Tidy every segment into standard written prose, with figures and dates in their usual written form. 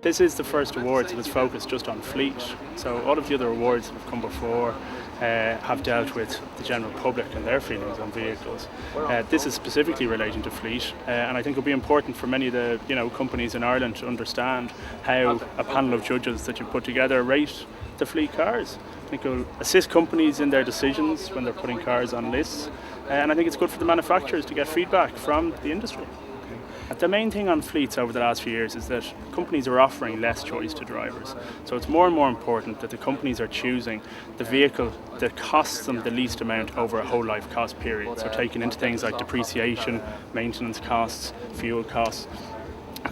This is the first awards that is focused just on fleet. So all of the other awards that have come before have dealt with the general public and their feelings on vehicles. This is specifically relating to fleet, and I think it'll be important for many of the companies in Ireland to understand how a panel of judges that you put together rate the fleet cars. I think it will assist companies in their decisions when they're putting cars on lists, and I think it's good for the manufacturers to get feedback from the industry. The main thing on fleets over the last few years is that companies are offering less choice to drivers. So it's more and more important that the companies are choosing the vehicle that costs them the least amount over a whole life cost period. So taking into things like depreciation, maintenance costs, fuel costs.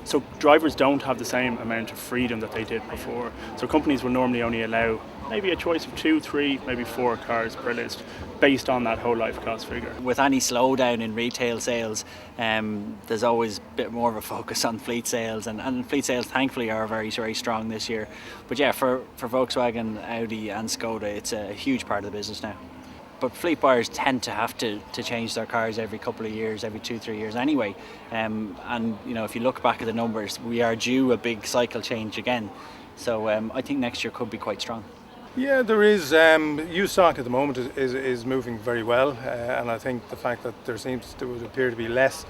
So drivers don't have the same amount of freedom that they did before. So companies will normally only allow maybe a choice of 2, 3, maybe 4 cars per list based on that whole life cost figure. With any slowdown in retail sales, there's always a bit more of a focus on fleet sales, and fleet sales thankfully are very, very strong this year. But yeah, for Volkswagen, Audi and Skoda, it's a huge part of the business now. But fleet buyers tend to have to change their cars every couple of years, every 2-3 years anyway. And if you look back at the numbers, we are due a big cycle change again. So I think next year could be quite strong. Yeah, there is. Used stock at the moment is moving very well, and I think the fact that there seems to appear to be less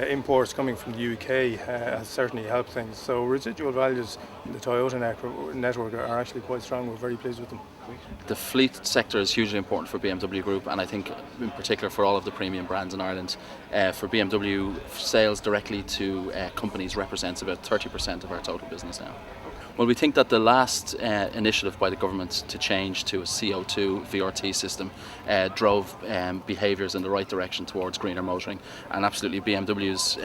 imports coming from the UK has certainly helped things. So residual values in the Toyota network are actually quite strong. We're very pleased with them. The fleet sector is hugely important for BMW Group, and I think in particular for all of the premium brands in Ireland. For BMW, sales directly to companies represents about 30% of our total business now. Well, we think that the last initiative by the government to change to a CO2 VRT system drove behaviours in the right direction towards greener motoring, and absolutely BMW's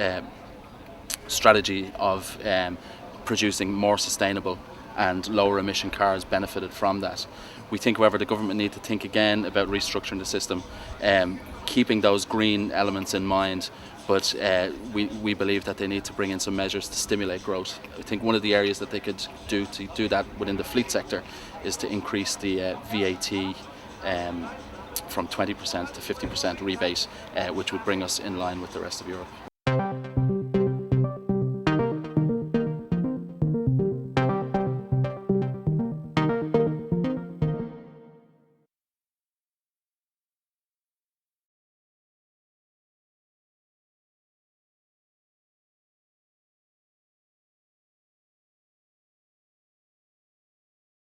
strategy of producing more sustainable and lower emission cars benefited from that. We think, however, the government need to think again about restructuring the system, keeping those green elements in mind, but we believe that they need to bring in some measures to stimulate growth. I think one of the areas that they could do to do that within the fleet sector is to increase the VAT from 20% to 50% rebate, which would bring us in line with the rest of Europe.